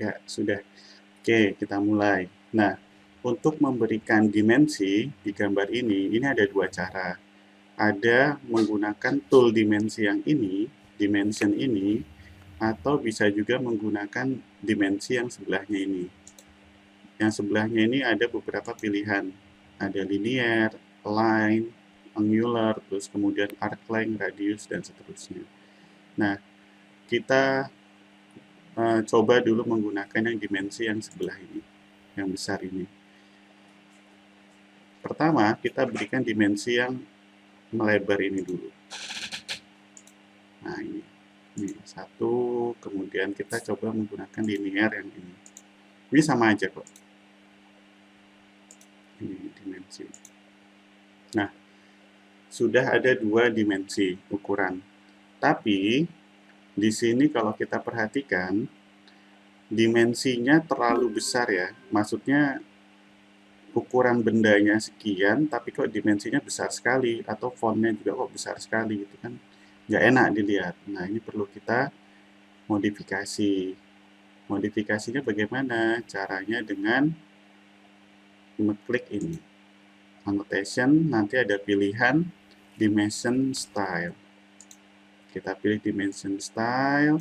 Ya, sudah. Oke, kita mulai. Nah, untuk memberikan dimensi di gambar ini ada dua cara. Ada menggunakan tool dimensi yang ini, dimension ini, atau bisa juga menggunakan dimensi yang sebelahnya ini. Yang sebelahnya ini ada beberapa pilihan. Ada linear, line, angular, terus kemudian arc length, radius, dan seterusnya. Nah, kita coba dulu menggunakan yang dimensi yang sebelah ini, yang besar ini. Pertama, kita berikan dimensi yang melebar ini dulu. Nah, ini satu, kemudian kita coba menggunakan linear yang ini. Ini sama aja kok. Ini dimensi. Nah, sudah ada dua dimensi ukuran. Tapi, di sini kalau kita perhatikan, dimensinya terlalu besar ya. Maksudnya, ukuran bendanya sekian, tapi kok dimensinya besar sekali, atau fontnya juga kok besar sekali, gitu kan. Nggak enak dilihat. Nah, ini perlu kita modifikasi. Modifikasinya bagaimana? Caranya dengan mengklik ini. Annotation, nanti ada pilihan Dimension Style. Kita pilih Dimension Style.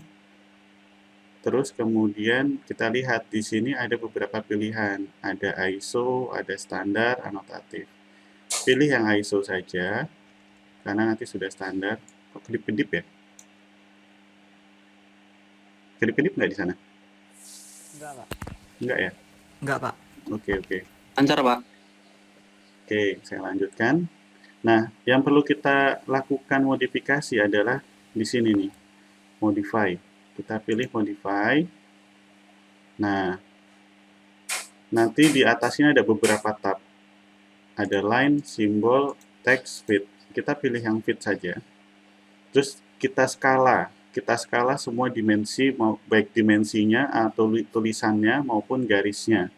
Terus kemudian kita lihat di sini ada beberapa pilihan. Ada ISO, ada standar, anotatif. Pilih yang ISO saja, karena nanti sudah standar. Kok kedip-kedip ya? Kedip-kedip nggak di sana? Enggak, Pak. Enggak ya? Enggak, Pak. Oke, oke. Lancar, Pak. Oke, saya lanjutkan. Nah, yang perlu kita lakukan modifikasi adalah di sini nih, modify. Kita pilih modify. Nah, nanti di atasnya ada beberapa tab. Ada line, simbol, text, fit. Kita pilih yang fit saja. Terus kita skala. Kita skala semua dimensi, baik dimensinya atau tulisannya maupun garisnya.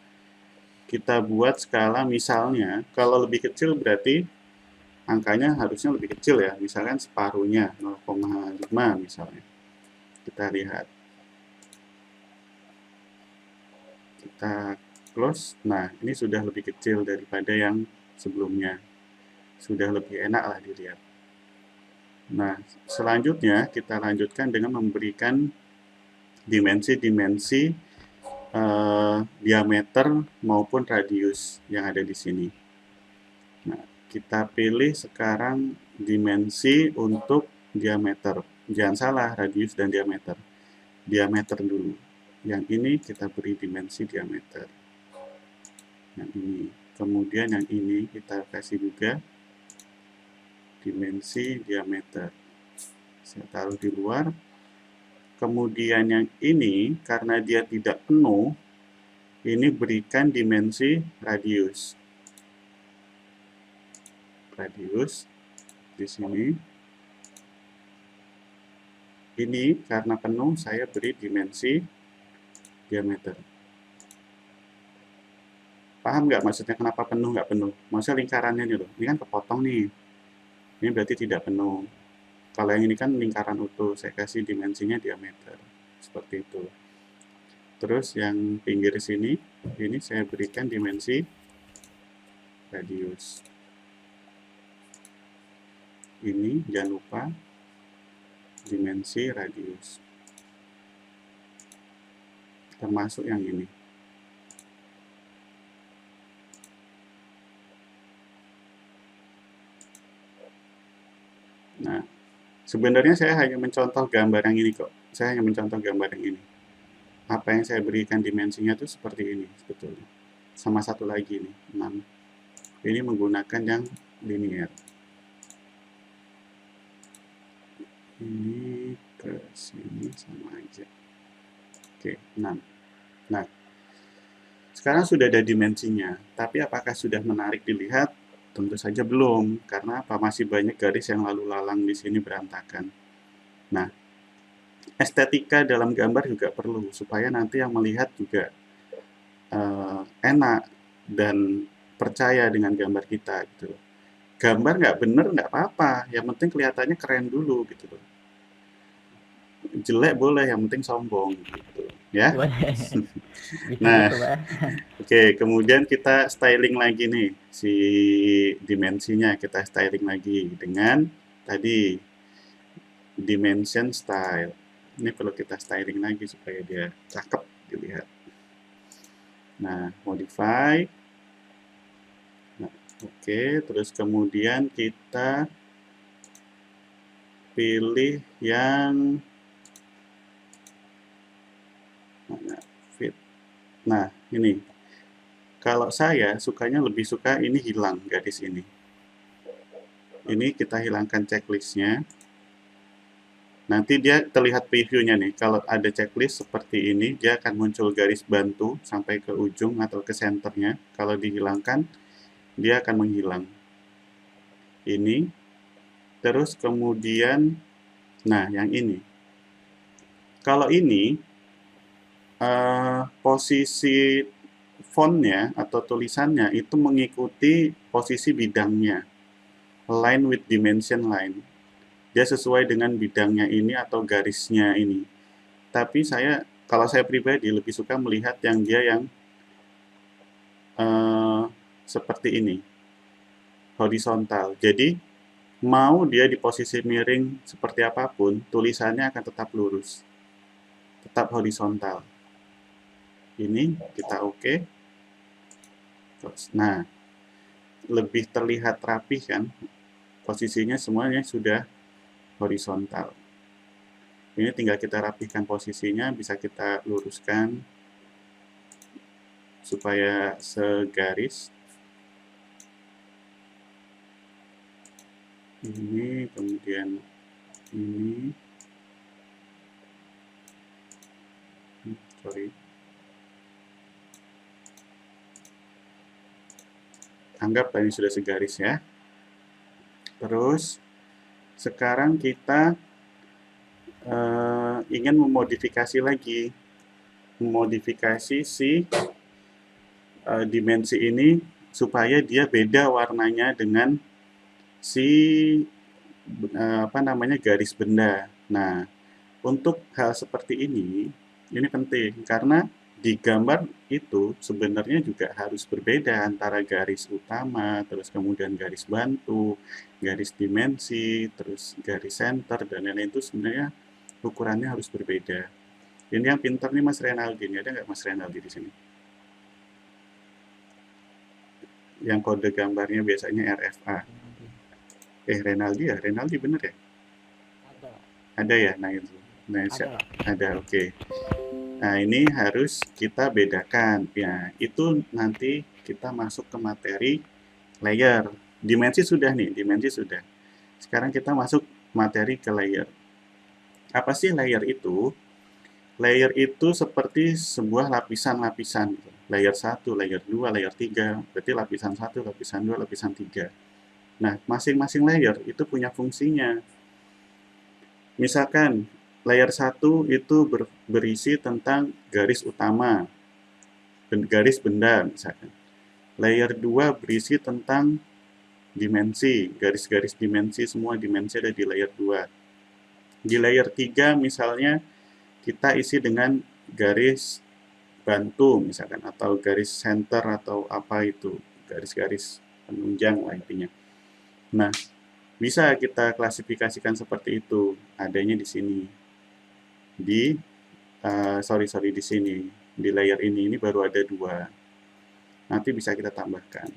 Kita buat skala misalnya, kalau lebih kecil berarti angkanya harusnya lebih kecil ya, misalkan separuhnya 0,5 misalnya. Kita lihat. Kita close. Nah, ini sudah lebih kecil daripada yang sebelumnya. Sudah lebih enak lah dilihat. Nah, selanjutnya kita lanjutkan dengan memberikan dimensi-dimensi diameter maupun radius yang ada di sini. Nah, kita pilih sekarang dimensi untuk diameter. Jangan salah, radius dan diameter. Diameter dulu. Yang ini kita beri dimensi diameter. Yang ini. Kemudian yang ini kita kasih juga dimensi diameter. Saya taruh di luar. Kemudian yang ini, karena dia tidak penuh, ini berikan dimensi radius. Radius di sini. Ini karena penuh, saya beri dimensi diameter. Paham nggak maksudnya kenapa penuh nggak penuh? Maksudnya lingkarannya nih loh, ini kan kepotong nih. Ini berarti tidak penuh. Kalau yang ini kan lingkaran utuh, saya kasih dimensinya diameter. Seperti itu. Terus yang pinggir sini, ini saya berikan dimensi radius. Ini jangan lupa dimensi radius. Termasuk yang ini. Nah, sebenarnya saya hanya mencontoh gambar yang ini kok. Saya hanya mencontoh gambar yang ini. Apa yang saya berikan dimensinya itu seperti ini sebetulnya. Sama satu lagi nih, 6. Ini menggunakan yang linear. Ini ke sini sama aja. Oke, 6. Nah, sekarang sudah ada dimensinya. Tapi apakah sudah menarik dilihat? Tentu saja belum, karena apa? Masih banyak garis yang lalu lalang di sini berantakan. Nah, estetika dalam gambar juga perlu, supaya nanti yang melihat juga enak dan percaya dengan gambar kita gitu. Gambar nggak bener nggak apa-apa, yang penting kelihatannya keren dulu gitu loh. Jelek boleh, yang penting sombong gitu. ya. Boleh. Bisa Nah, gitu, Pak ya. oke, kemudian kita styling lagi nih si dimensinya, kita styling lagi dengan tadi dimension style. Ini perlu kita styling lagi supaya dia cakep dilihat. Nah, modify. Nah, oke, terus kemudian kita pilih yang mana, fit. Nah, ini. Kalau saya sukanya lebih suka ini hilang garis ini. Ini kita hilangkan checklistnya. Nanti dia terlihat previewnya nih. Kalau ada checklist seperti ini, dia akan muncul garis bantu sampai ke ujung atau ke senternya. Kalau dihilangkan, dia akan menghilang. Ini. Terus kemudian, nah yang ini. Kalau ini, posisi fontnya atau tulisannya itu mengikuti posisi bidangnya. Line with dimension line. Dia sesuai dengan bidangnya ini atau garisnya ini. Tapi kalau saya pribadi lebih suka melihat yang dia yang seperti ini, horizontal. Jadi mau dia di posisi miring seperti apapun, tulisannya akan tetap lurus, tetap horizontal. Ini kita oke. Nah, lebih terlihat rapi kan, posisinya semuanya sudah horizontal. Ini tinggal kita rapihkan posisinya, bisa kita luruskan supaya segaris. Ini, kemudian ini. Sorry. Anggap ini sudah segaris ya. Terus, sekarang kita ingin memodifikasi lagi. Memodifikasi si dimensi ini supaya dia beda warnanya dengan si garis benda. Nah, untuk hal seperti ini penting karena di gambar itu sebenarnya juga harus berbeda antara garis utama, terus kemudian garis bantu, garis dimensi, terus garis center dan lain-lain itu sebenarnya ukurannya harus berbeda. Ini yang pintar nih Mas Renaldi, ada nggak Mas Renaldi di sini? Yang kode gambarnya biasanya RFA. Renaldi ya? Renaldi bener ya? Ada, Pak. Ada ya? Nah itu. Nah, Ada, Pak. ada, oke. Nah, ini harus kita bedakan. Ya, itu nanti kita masuk ke materi layer. Dimensi sudah nih, dimensi sudah. Sekarang kita masuk materi ke layer. Apa sih layer itu? Layer itu seperti sebuah lapisan-lapisan. Layer 1, layer 2, layer 3. Berarti lapisan 1, lapisan 2, lapisan 3. Nah, masing-masing layer itu punya fungsinya. Misalkan layer 1 itu berisi tentang garis utama, garis benda misalkan. Layer 2 berisi tentang dimensi, garis-garis dimensi, semua dimensi ada di layer 2. Di layer 3 misalnya kita isi dengan garis bantu misalkan, atau garis center atau apa itu, garis-garis penunjang lah intinya. Nah, bisa kita klasifikasikan seperti itu, adanya di sini. Di di sini di layer ini baru ada 2. Nanti bisa kita tambahkan.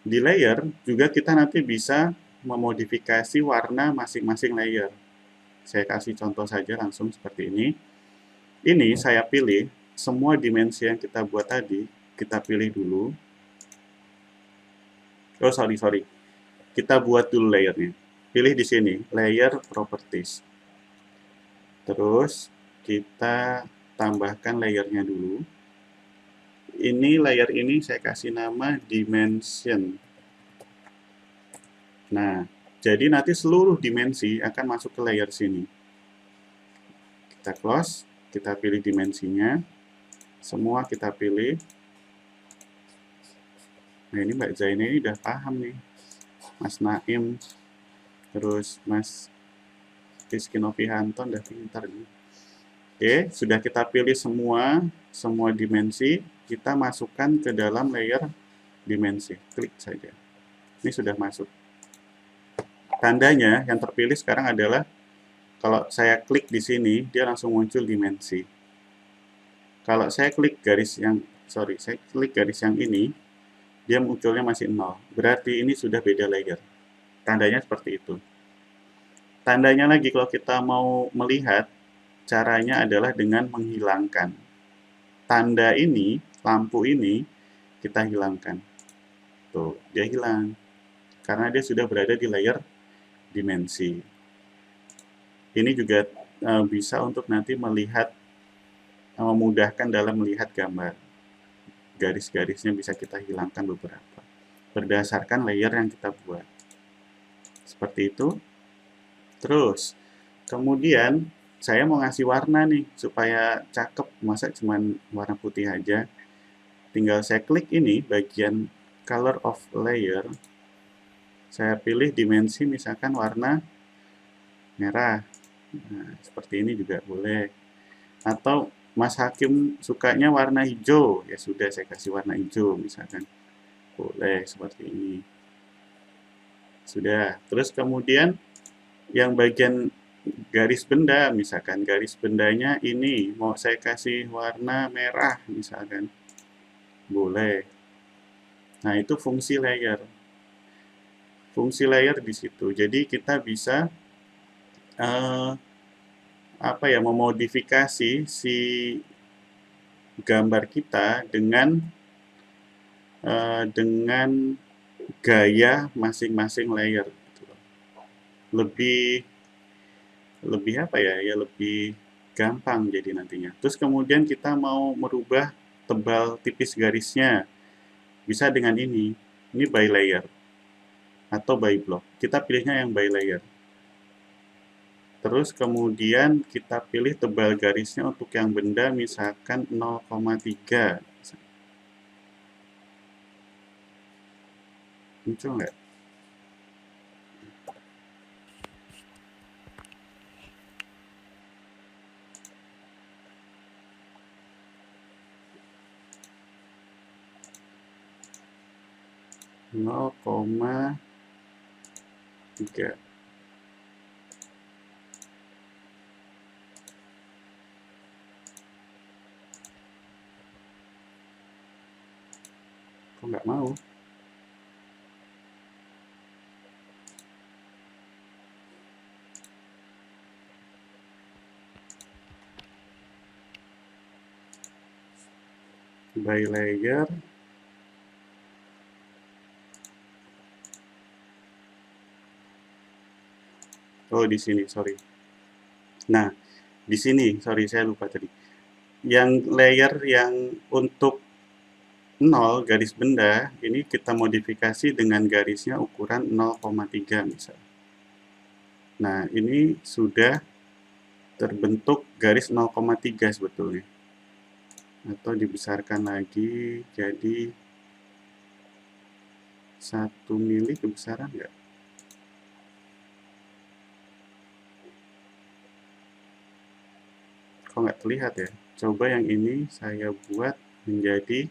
Di layer juga kita nanti bisa memodifikasi warna masing-masing layer. Saya kasih contoh saja langsung seperti ini. Ini saya pilih semua dimensi yang kita buat tadi, kita pilih dulu. Oh, sorry. Kita buat dulu layernya. Pilih di sini, layer properties. Terus kita tambahkan layernya dulu. Ini layer ini saya kasih nama dimension. Nah, jadi nanti seluruh dimensi akan masuk ke layer sini. Kita close, kita pilih dimensinya. Semua kita pilih. Nah, ini Mbak Zaina ini udah paham nih. Mas Naim, terus Mas Rizky Novihanto udah pintar nih. Oke, sudah kita pilih semua dimensi, kita masukkan ke dalam layer dimensi. Klik saja. Ini sudah masuk. Tandanya yang terpilih sekarang adalah kalau saya klik di sini, dia langsung muncul dimensi. Kalau saya klik garis yang ini, dia munculnya masih 0. Berarti ini sudah beda layer. Tandanya seperti itu. Tandanya lagi kalau kita mau melihat, caranya adalah dengan menghilangkan. Tanda ini, lampu ini, kita hilangkan. Tuh, dia hilang. Karena dia sudah berada di layer dimensi. Ini juga bisa untuk nanti melihat, memudahkan dalam melihat gambar. Garis-garisnya bisa kita hilangkan beberapa. Berdasarkan layer yang kita buat. Seperti itu. Terus, kemudian saya mau ngasih warna nih, supaya cakep. Masa cuma warna putih aja. Tinggal saya klik ini, bagian color of layer. Saya pilih dimensi misalkan warna merah. Nah, seperti ini juga boleh. Atau Mas Hakim sukanya warna hijau, ya sudah saya kasih warna hijau misalkan. Boleh seperti ini. Sudah. Terus kemudian yang bagian garis benda, misalkan garis bendanya ini mau saya kasih warna merah misalkan. Boleh. Nah, itu fungsi layer. Fungsi layer di situ. Jadi kita bisa memodifikasi si gambar kita dengan gaya masing-masing layer. Lebih lebih gampang jadi nantinya. Terus kemudian kita mau merubah tebal tipis garisnya, bisa dengan ini by layer atau by block. Kita pilihnya yang by layer. Terus kemudian kita pilih tebal garisnya untuk yang benda misalkan 0,3. Muncul nggak? Nol koma tiga. Kok nggak mau? By layer. Oh, di sini, sorry. Nah, di sini, sorry saya lupa tadi. Yang layer yang untuk 0 garis benda, ini kita modifikasi dengan garisnya ukuran 0,3 misal. Nah, ini sudah terbentuk garis 0,3 sebetulnya. Atau dibesarkan lagi jadi 1 mili kebesaran nggak? Kok nggak terlihat ya? Coba yang ini saya buat menjadi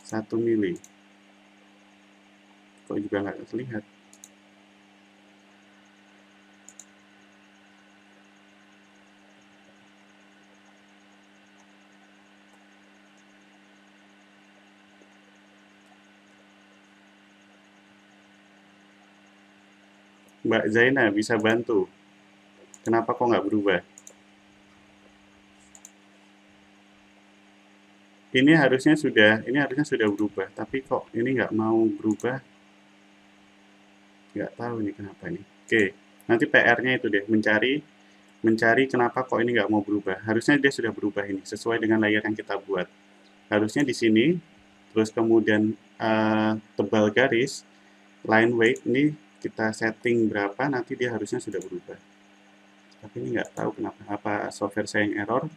1 mili. Kok juga nggak terlihat? Mbak Zaina bisa bantu. Kenapa kok nggak berubah? Ini harusnya sudah berubah, tapi kok ini nggak mau berubah? Nggak tahu nih kenapa nih. Oke, nanti PR-nya itu deh, mencari kenapa kok ini nggak mau berubah. Harusnya dia sudah berubah ini, sesuai dengan layer yang kita buat. Harusnya di sini, terus kemudian tebal garis, line weight ini kita setting berapa, nanti dia harusnya sudah berubah. Tapi ini nggak tahu kenapa, apa software saya yang error,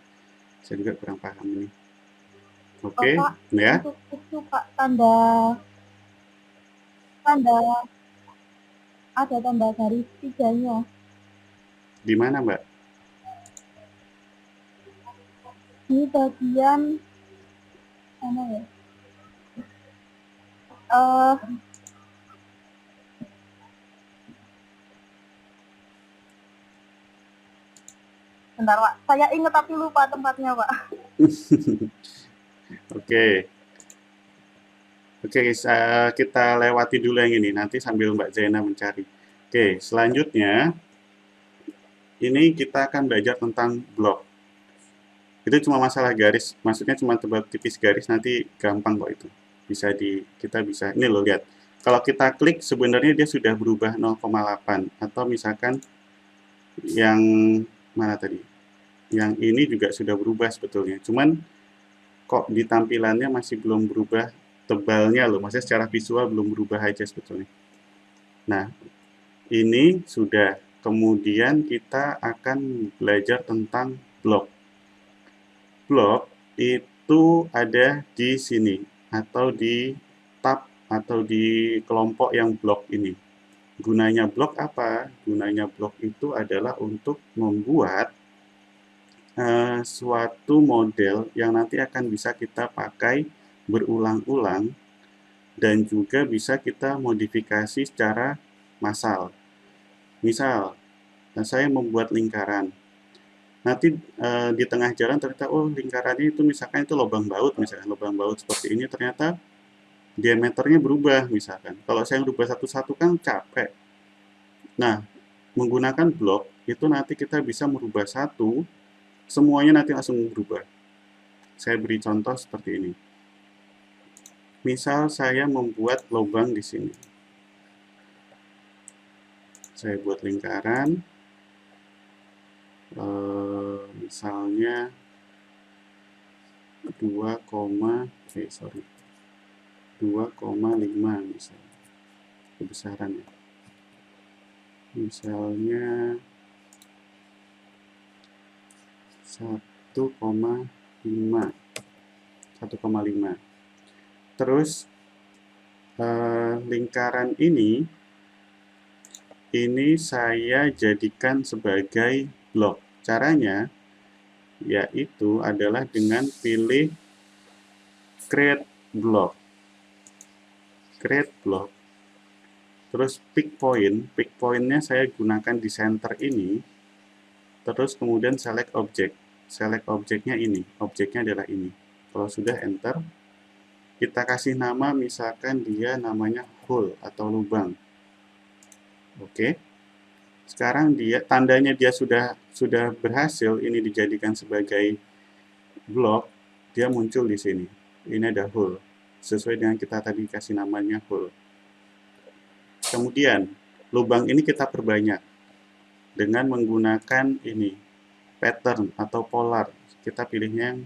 saya juga kurang paham ini. Oke, Kak, ya. untuk itu Kak, tanda ada tanda garis tiganya. Di mana, Mbak? di bagian mana ya? Bentar Pak, saya ingat tapi lupa tempatnya Pak. Oke. Oke, kita lewati dulu yang ini, nanti sambil Mbak Zaina mencari. Oke, selanjutnya, ini kita akan belajar tentang blok. Itu cuma masalah garis, maksudnya cuma tebal tipis garis, nanti gampang kok itu. Kita bisa, ini loh lihat. Kalau kita klik, sebenarnya dia sudah berubah 0,8. Atau misalkan yang mana tadi? Yang ini juga sudah berubah sebetulnya. Cuman kok di tampilannya masih belum berubah tebalnya loh, maksudnya secara visual belum berubah aja sebetulnya. Nah, ini sudah. Kemudian kita akan belajar tentang blok. Blok itu ada di sini, atau di tab, atau di kelompok yang blok ini. Gunanya blok apa? Gunanya blok itu adalah untuk membuat suatu model yang nanti akan bisa kita pakai berulang-ulang dan juga bisa kita modifikasi secara massal. Misal, saya membuat lingkaran. Nanti di tengah jalan ternyata, oh lingkarannya itu misalkan itu lubang baut, misalkan lubang baut seperti ini ternyata diameternya berubah misalkan. Kalau saya berubah satu-satu kan capek. Nah, menggunakan blok itu nanti kita bisa merubah satu, semuanya nanti langsung berubah. Saya beri contoh seperti ini. Misal saya membuat lubang di sini. Saya buat lingkaran, misalnya 2,5 misalnya kebesarannya. Misalnya 1,5. Terus lingkaran ini saya jadikan sebagai blok. Caranya yaitu adalah dengan pilih create block. Create block. Terus pick point-nya saya gunakan di center ini. Terus kemudian select object. Select objeknya ini. Objeknya adalah ini. Kalau sudah enter, kita kasih nama misalkan dia namanya hole atau lubang. Oke. Sekarang tandanya dia sudah berhasil ini dijadikan sebagai blok, dia muncul di sini. Ini ada hole. Sesuai dengan kita tadi kasih namanya hole. Kemudian lubang ini kita perbanyak dengan menggunakan ini pattern atau polar. Kita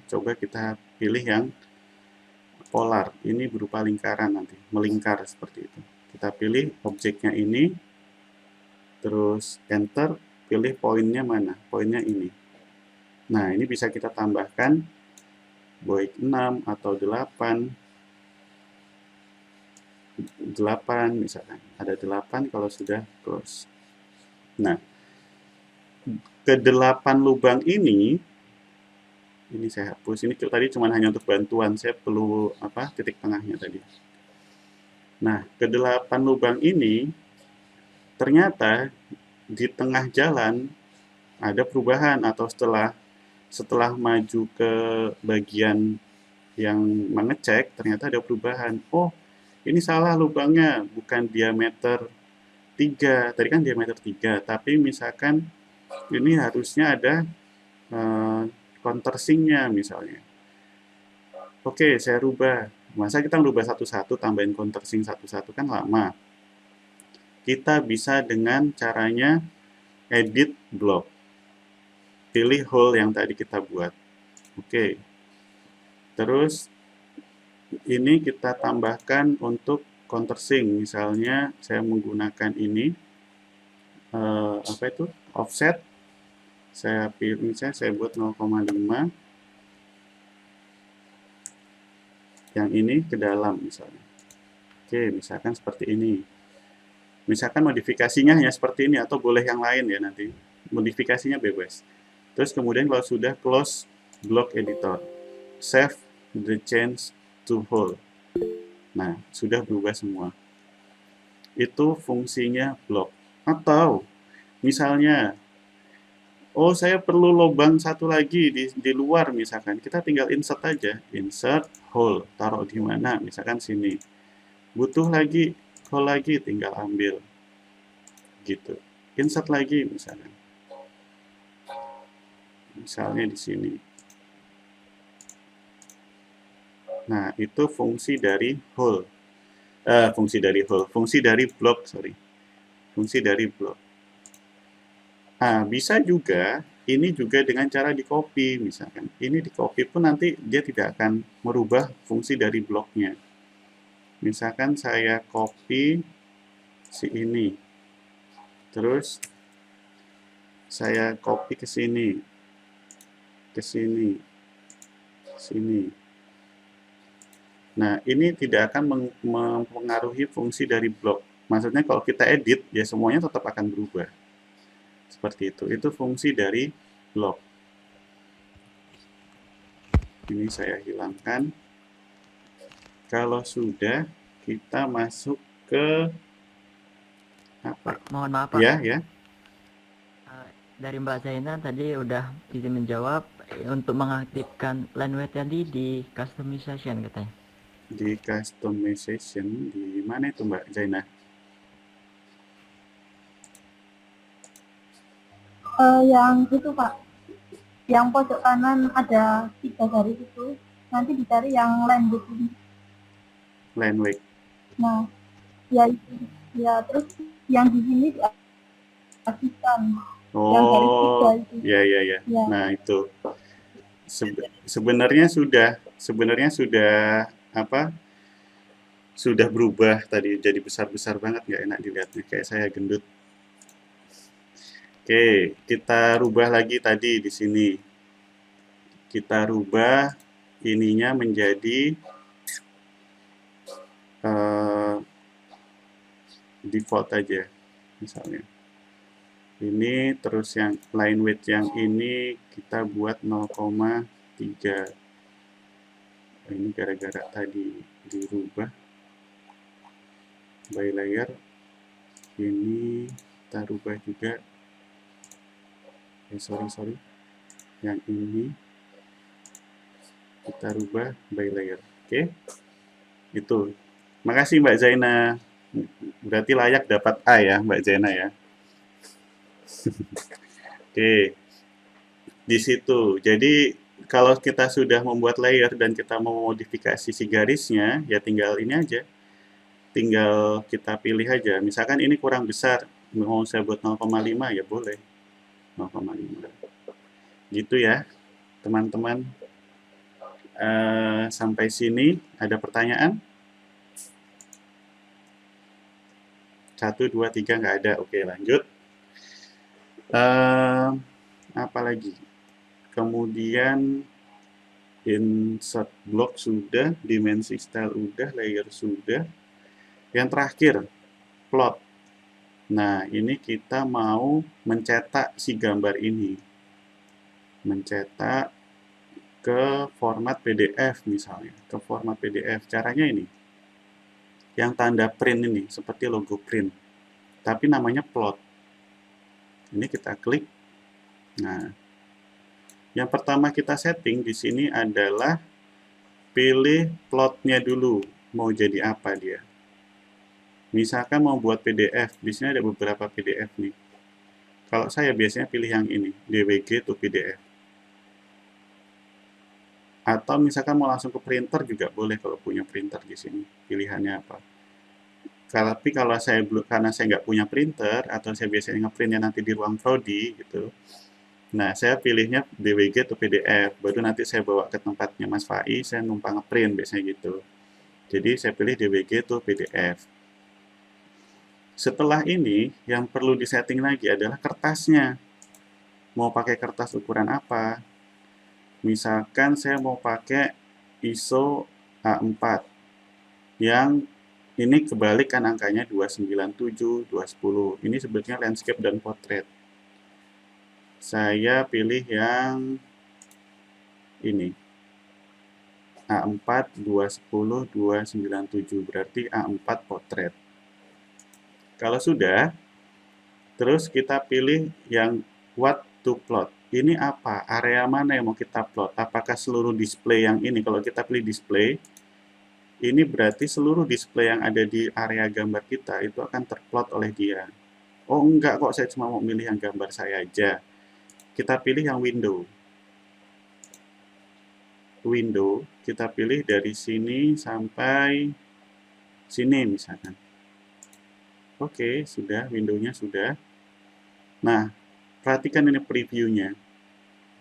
coba kita pilih yang polar. Ini berupa lingkaran nanti, melingkar seperti itu. Kita pilih objeknya ini, terus enter, pilih poinnya mana, poinnya ini. Nah, ini bisa kita tambahkan baik 6 atau 8 misalkan. Ada 8 kalau sudah close. Nah, ke-8 lubang ini saya hapus. Ini tadi cuma hanya untuk bantuan, saya perlu titik tengahnya tadi. Nah, ke-8 lubang ini ternyata di tengah jalan ada perubahan, atau setelah maju ke bagian yang mengecek ternyata ada perubahan. Oh, ini salah lubangnya, bukan diameter 3. Tadi kan diameter 3, tapi misalkan ini harusnya ada countersink-nya misalnya. Oke, saya rubah. Masa kita merubah satu-satu, tambahin countersink satu-satu kan lama. Kita bisa dengan caranya edit block. Pilih hole yang tadi kita buat. Oke. Terus ini kita tambahkan untuk countersink. Misalnya saya menggunakan ini offset. Saya pilih, misalnya saya buat 0,5. Yang ini ke dalam misalnya. Oke, misalkan seperti ini. Misalkan modifikasinya hanya seperti ini, atau boleh yang lain ya nanti. Modifikasinya bebas. Terus kemudian kalau sudah close block editor. Save the change to whole. Nah, sudah berubah semua. Itu fungsinya block. Atau misalnya, oh saya perlu lubang satu lagi di luar misalkan. Kita tinggal insert aja. Insert hole. Taruh di mana? Misalkan sini. Butuh lagi hole lagi, tinggal ambil. Gitu. Insert lagi misalkan. Misalnya di sini. Nah, itu fungsi dari hole. Fungsi dari block, sorry. Fungsi dari block. Nah, bisa juga, ini juga dengan cara di copy, misalkan. Ini di copy pun nanti dia tidak akan merubah fungsi dari bloknya. Misalkan saya copy si ini. Terus, saya copy ke sini. Ke sini. Sini. Nah, ini tidak akan mempengaruhi fungsi dari blok. Maksudnya kalau kita edit, ya semuanya tetap akan berubah. Seperti itu. Itu fungsi dari blok. Ini saya hilangkan. Kalau sudah, kita masuk ke apa? Pak, mohon maaf Pak. Ya, ya. Dari Mbak Zaina tadi udah izin menjawab untuk mengaktifkan line weight tadi di customization katanya. Di customization, di mana itu Mbak Zaina? Yang itu Pak, yang pojok kanan ada 3 garis itu, nanti dicari yang line width ini. Line weight. Nah, ya itu. Ya, terus yang di sini diaktifkan. Yang garis 3 Oh, itu. ya, ya, ya. Ya. Nah, itu. Sebenarnya sudah apa? Sudah berubah tadi jadi besar-besar banget, nggak enak dilihatnya, kayak saya gendut. Oke, kita rubah lagi tadi di sini. Kita rubah ininya menjadi default aja, misalnya. Ini terus yang line weight yang ini kita buat 0,3. Ini gara-gara tadi dirubah. By layer ini kita rubah juga. Sorry. Yang ini kita rubah by layer. Oke. Itu. Makasih Mbak Zaina. Berarti layak dapat A ya Mbak Zaina ya. Oke. Di situ. Jadi kalau kita sudah membuat layer dan kita mau modifikasi si garisnya, ya tinggal ini aja. Tinggal kita pilih aja. Misalkan ini kurang besar, mau saya buat 0,5 ya boleh. 0,5. Gitu ya, teman-teman. Sampai sini ada pertanyaan? 1, 2, 3 nggak ada. Oke, lanjut. Apa lagi? Kemudian insert block sudah, dimensi style udah, layer sudah. Yang terakhir, plot. Nah, ini kita mau mencetak si gambar ini. Mencetak ke format PDF misalnya. Ke format PDF. Caranya ini. Yang tanda print ini, seperti logo print. Tapi namanya plot. Ini kita klik. Nah, yang pertama kita setting di sini adalah pilih plotnya dulu. Mau jadi apa dia. Misalkan mau buat PDF, di sini ada beberapa PDF nih. Kalau saya biasanya pilih yang ini, DWG to PDF. Atau misalkan mau langsung ke printer juga boleh kalau punya printer di sini. Pilihannya apa? Tapi kalau saya karena saya nggak punya printer atau saya biasanya ngeprintnya nanti di ruang prodi gitu. Nah, saya pilihnya DWG to PDF. Baru nanti saya bawa ke tempatnya Mas Fai, saya numpang ngeprint biasanya gitu. Jadi saya pilih DWG to PDF. Setelah ini, yang perlu disetting lagi adalah kertasnya. Mau pakai kertas ukuran apa? Misalkan saya mau pakai ISO A4. Yang ini kebalik kan angkanya 297, 210. Ini sebetulnya landscape dan portrait. Saya pilih yang ini. A4, 210, 297, berarti A4 potret. Kalau sudah, terus kita pilih yang what to plot. Ini apa? Area mana yang mau kita plot? Apakah seluruh display yang ini? Kalau kita pilih display, ini berarti seluruh display yang ada di area gambar kita itu akan terplot oleh dia. Oh enggak kok, saya cuma mau milih yang gambar saya aja. Kita pilih yang window. Window, kita pilih dari sini sampai sini misalkan. Oke, sudah, windownya sudah. Nah, perhatikan ini previewnya.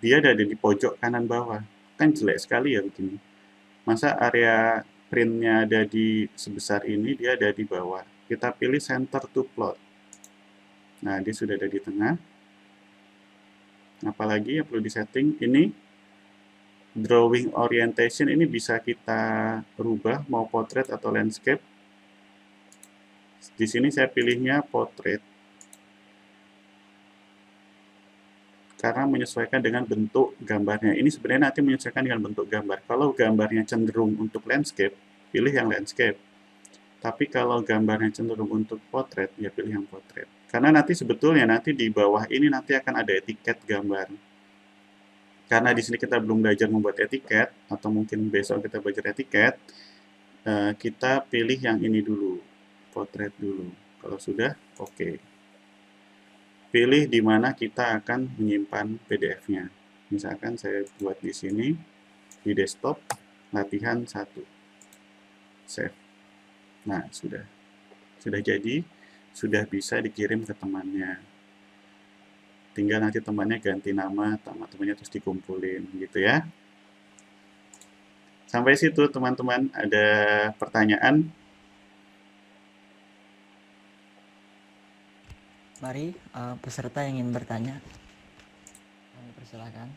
Dia ada di pojok kanan bawah. Kan jelek sekali ya begini. Masa area printnya ada di sebesar ini, dia ada di bawah. Kita pilih center to plot. Nah, dia sudah ada di tengah. Apalagi yang perlu disetting, ini drawing orientation ini bisa kita rubah mau portrait atau landscape. Di sini saya pilihnya portrait karena menyesuaikan dengan bentuk gambarnya. Ini sebenarnya nanti menyesuaikan dengan bentuk gambar. Kalau gambarnya cenderung untuk landscape, pilih yang landscape. Tapi kalau gambarnya cenderung untuk portrait, ya pilih yang portrait. Karena nanti sebetulnya nanti di bawah ini nanti akan ada etiket gambar. Karena di sini kita belum belajar membuat etiket, atau mungkin besok kita belajar etiket, kita pilih yang ini dulu, potret dulu. Kalau sudah, oke. Pilih di mana kita akan menyimpan PDF-nya. Misalkan saya buat di sini, di desktop, latihan 1. Save. Nah, sudah jadi, sudah bisa dikirim ke temannya. Tinggal nanti temannya ganti nama, teman-temannya terus dikumpulin, gitu ya. Sampai situ teman-teman, ada pertanyaan? Mari peserta yang ingin bertanya, persilakan.